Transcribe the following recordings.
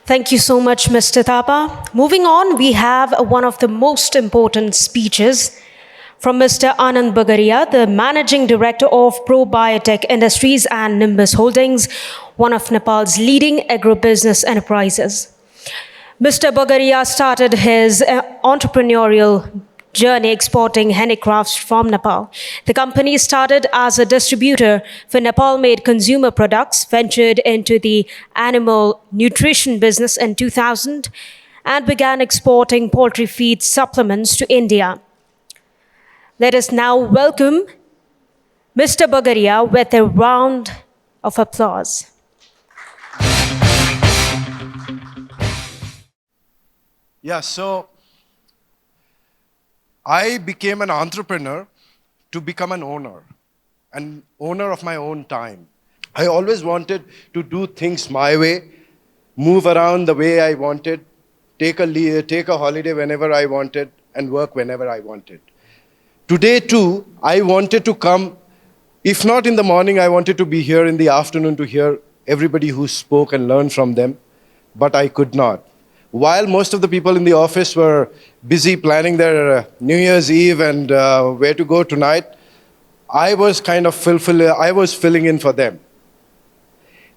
Thank you so much, Mr. Thapa. Moving on, we have one of the most important speeches from Mr. Anand Bagaria, the Managing Director of Pro-Biotech Industries and Nimbus Holdings, one of Nepal's leading agro-business enterprises. Mr. Bagaria started his entrepreneurial journey exporting handicrafts from Nepal. The company started as a distributor for Nepal-made consumer products, ventured into the animal nutrition business in 2000, and began exporting poultry feed supplements to India. Let us now welcome Mr. Bagaria with a round of applause. Yeah, so I became an entrepreneur to become an owner of my own time. I always wanted to do things my way, move around the way I wanted, take a holiday whenever I wanted, and work whenever I wanted. Today too, I wanted to come, if not in the morning, I wanted to be here in the afternoon to hear everybody who spoke and learn from them, but I could not. While most of the people in the office were busy planning their New Year's Eve and where to go tonight, I was filling in for them.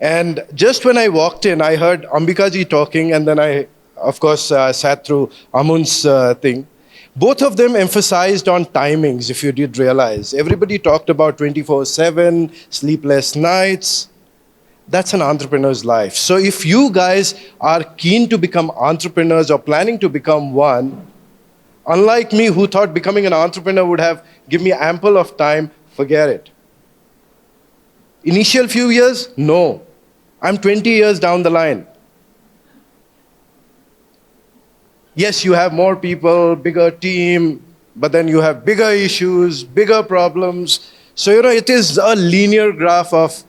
And just when I walked in, I heard Ambikaji talking, and then I, of course, sat through Amun's thing. Both of them emphasized on timings, if you did realize. Everybody talked about 24/7, sleepless nights. That's an entrepreneur's life. So if you guys are keen to become entrepreneurs or planning to become one, unlike me who thought becoming an entrepreneur would give me ample of time, forget it. Initial few years, no. I'm 20 years down the line. Yes, you have more people, bigger team, but then you have bigger issues, bigger problems. So, it is a linear graph of,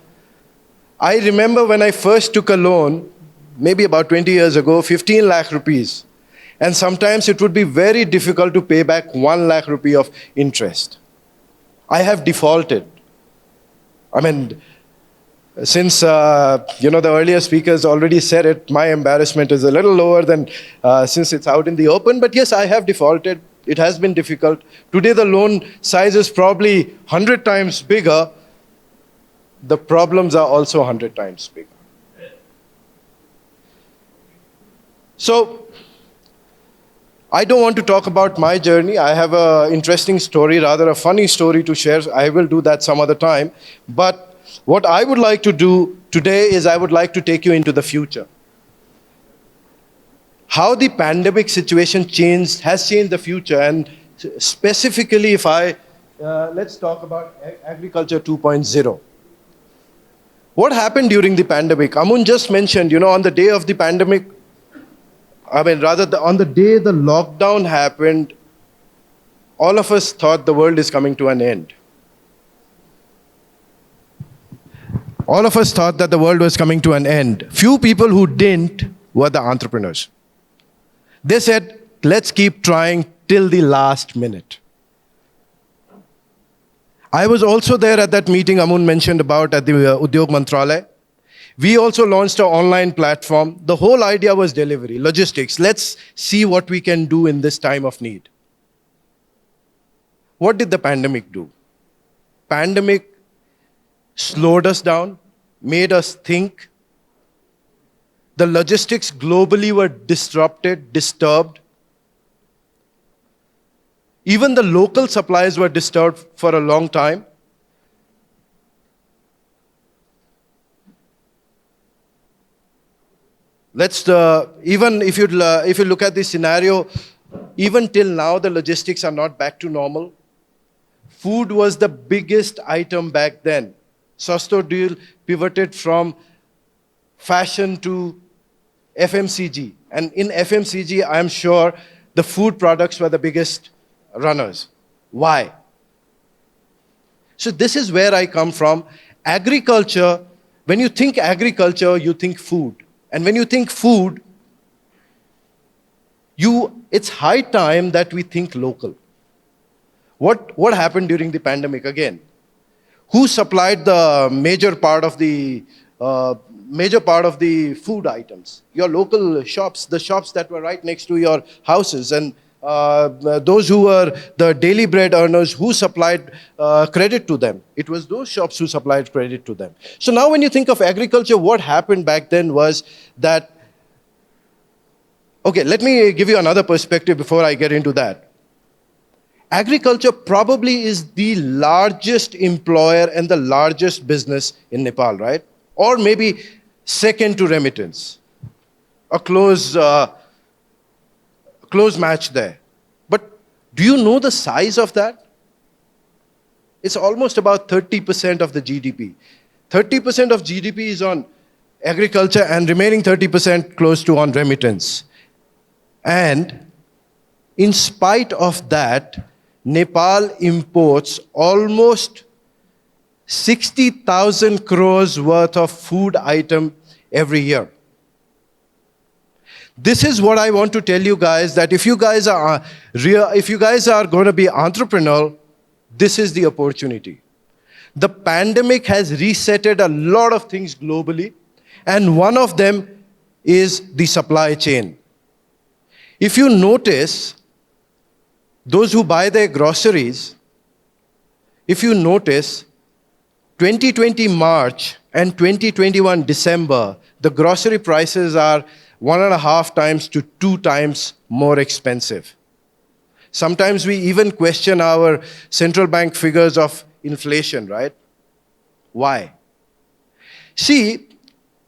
I remember when I first took a loan, maybe about 20 years ago, 15 lakh rupees. And sometimes it would be very difficult to pay back 1 lakh rupee of interest. I have defaulted. I mean, since, the earlier speakers already said it, my embarrassment is a little lower than since it's out in the open. But yes, I have defaulted. It has been difficult. Today, the loan size is probably 100 times bigger. The problems are also 100 times bigger. So, I don't want to talk about my journey. I have an interesting story, rather a funny story to share. I will do that some other time. But what I would like to do today is I would like to take you into the future. How the pandemic situation has changed the future. And specifically, let's talk about agriculture 2.0. What happened during the pandemic? Amun just mentioned, on the day of the pandemic, on the day the lockdown happened, all of us thought the world is coming to an end. All of us thought that the world was coming to an end. Few people who didn't were the entrepreneurs. They said, let's keep trying till the last minute. I was also there at that meeting Amun mentioned about at the Udyog Mantralaya. We also launched an online platform. The whole idea was delivery, logistics. Let's see what we can do in this time of need. What did the pandemic do? Pandemic slowed us down, made us think. The logistics globally were disrupted, disturbed. Even the local supplies were disturbed for a long time. Even if you look at the scenario, even till now the logistics are not back to normal. Food was the biggest item back then. Sasto deal pivoted from fashion to FMCG. And in FMCG, I'm sure the food products were the biggest runners. Why? So this is where I come from. Agriculture, when you think agriculture, you think food. And when you think food, it's high time that we think local. What happened during the pandemic again? Who supplied the major part of the major part of the food items. Your local shops, the shops that were right next to your houses, and those who were the daily bread earners who supplied credit to them. It was those shops who supplied credit to them. So now when you think of agriculture, what happened back then was that, okay, let me give you another perspective before I get into that. Agriculture probably is the largest employer and the largest business in Nepal, right? Or maybe second to remittance. A close match there. But do you know the size of that? It's almost about 30% of the GDP. 30% of GDP is on agriculture and remaining 30% close to on remittance. And in spite of that, Nepal imports almost 60,000 crores worth of food item every year. This is what I want to tell you guys, that if you guys are going to be entrepreneurial, this is the opportunity. The pandemic has resetted a lot of things globally, and one of them is the supply chain. If you notice, those who buy their groceries, if you notice, 2020 March and 2021 December, the grocery prices are 1.5 times to 2 times more expensive. Sometimes we even question our central bank figures of inflation, right? Why? See,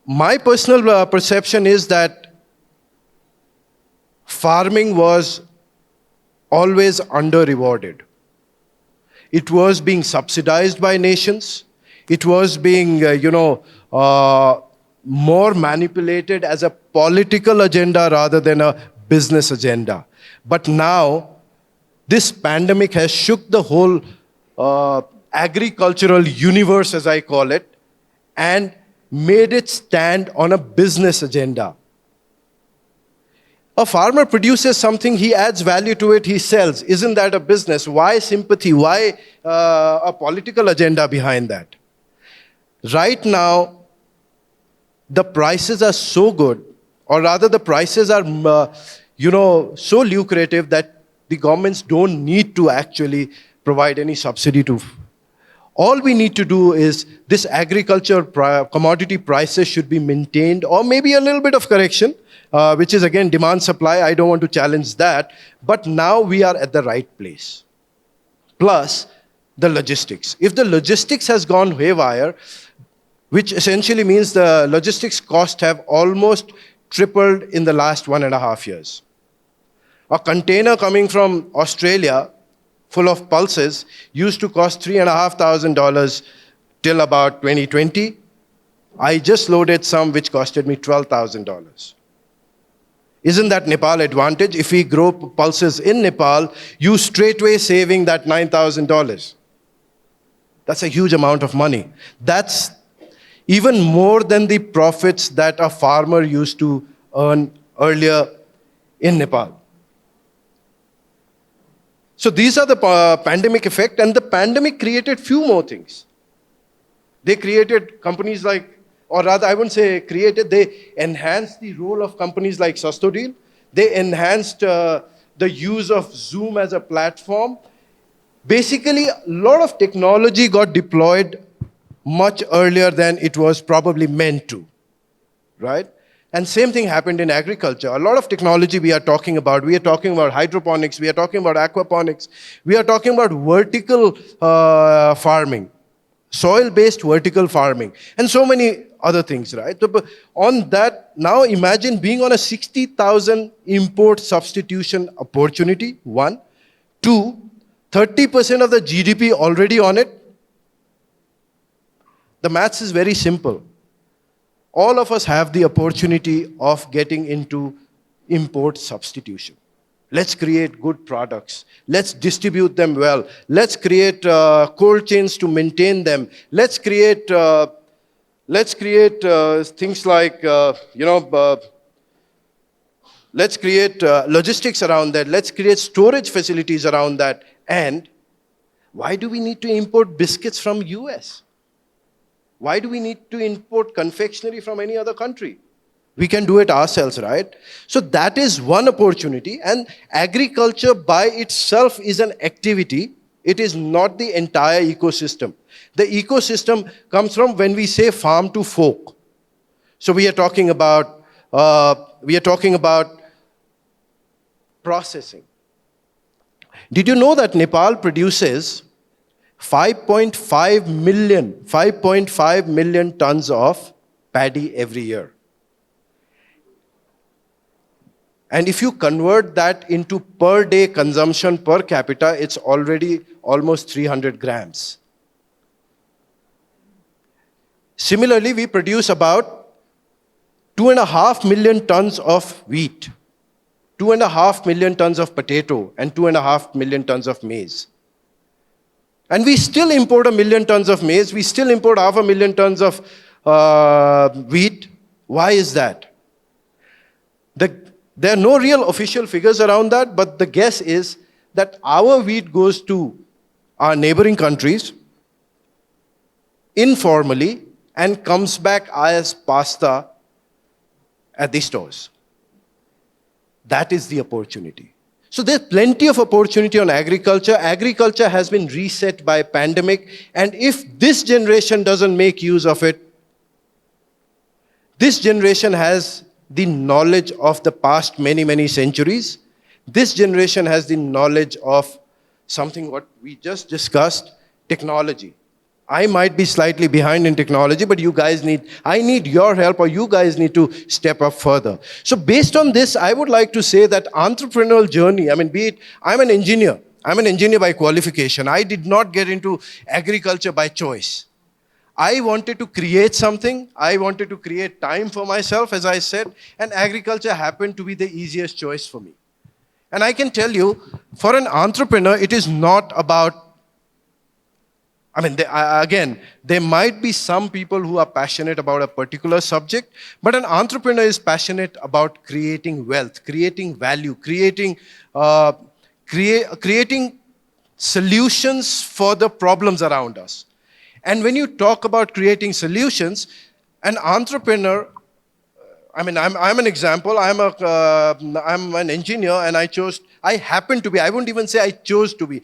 my personal perception is that farming was always under-rewarded. It was being subsidized by nations. It was being, more manipulated as a political agenda rather than a business agenda. But now, this pandemic has shook the whole agricultural universe, as I call it, and made it stand on a business agenda. A farmer produces something, he adds value to it, he sells. Isn't that a business? Why sympathy? Why a political agenda behind that? Right now, the prices are so good, or rather the prices are, so lucrative that the governments don't need to actually provide any subsidy to. All we need to do is this agriculture commodity prices should be maintained, or maybe a little bit of correction, which is again demand supply. I don't want to challenge that. But now we are at the right place. Plus, the logistics. If the logistics has gone haywire, which essentially means the logistics costs have almost tripled in the last 1.5 years. A container coming from Australia full of pulses used to cost $3,500 till about 2020. I just loaded some which costed me $12,000. Isn't that Nepal advantage? If we grow pulses in Nepal, you straightway saving that $9,000. That's a huge amount of money. That's even more than the profits that a farmer used to earn earlier in Nepal. So these are the pandemic effect, and the pandemic created few more things. They created companies like, or rather I wouldn't say created, they enhanced the role of companies like Sastodil. They enhanced the use of Zoom as a platform. Basically, a lot of technology got deployed much earlier than it was probably meant to, right? And same thing happened in agriculture. A lot of technology we are talking about hydroponics, we are talking about aquaponics, we are talking about vertical farming, soil-based vertical farming, and so many other things, right? So on that, now imagine being on a 60,000 import substitution opportunity, 1. 2, 30% of the GDP already on it. The maths is very simple. All of us have the opportunity of getting into import substitution. Let's create good products. Let's distribute them well. Let's create cold chains to maintain them. Let's create things like, let's create logistics around that. Let's create storage facilities around that. And why do we need to import biscuits from US? Why do we need to import confectionery from any other country? We can do it ourselves, right? So that is one opportunity. And agriculture by itself is an activity. It is not the entire ecosystem. The ecosystem comes from when we say farm to fork. So we are talking about processing. Did you know that Nepal produces 5.5 million tons of paddy every year? And if you convert that into per day consumption per capita, it's already almost 300 grams. Similarly, we produce about 2.5 million tons of wheat, 2.5 million tons of potato, and 2.5 million tons of maize. And we still import 1 million tons of maize, we still import 500,000 tons of wheat. Why is that? There are no real official figures around that, but the guess is that our wheat goes to our neighboring countries informally and comes back as pasta at the stores. That is the opportunity. So there's plenty of opportunity on agriculture. Agriculture has been reset by pandemic, and if this generation doesn't make use of it, this generation has the knowledge of the past many centuries. This generation has the knowledge of something what we just discussed, technology. I might be slightly behind in technology, but I need your help, or you guys need to step up further. So based on this, I would like to say that entrepreneurial journey, I'm an engineer by qualification. I did not get into agriculture by choice. I wanted to create something. I wanted to create time for myself, as I said, and agriculture happened to be the easiest choice for me. And I can tell you, for an entrepreneur, it is not about, there might be some people who are passionate about a particular subject, but an entrepreneur is passionate about creating wealth, creating value, creating solutions for the problems around us. And when you talk about creating solutions, an entrepreneur, I'm an example. I'm an engineer, and I happen to be. I wouldn't even say I chose to be.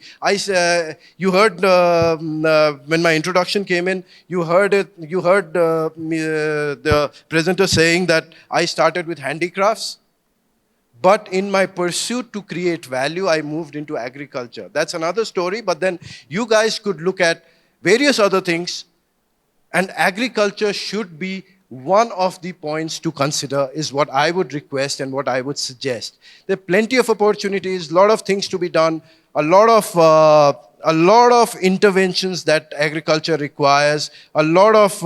You heard when my introduction came in. You heard it. You heard the presenter saying that I started with handicrafts, but in my pursuit to create value, I moved into agriculture. That's another story. But then you guys could look at various other things, and agriculture should be one of the points to consider, is what I would request and what I would suggest. There are plenty of opportunities, a lot of things to be done, a lot of interventions that agriculture requires, a lot of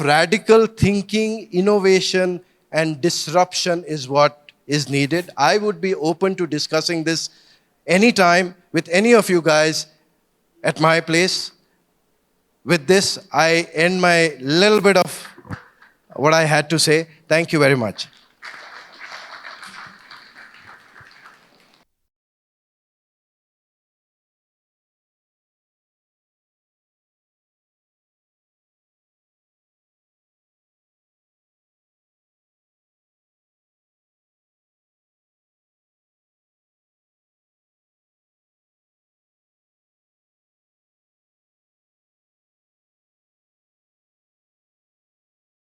radical thinking, innovation, and disruption is what is needed. I would be open to discussing this anytime with any of you guys at my place. With this, I end my little bit of what I had to say. Thank you very much.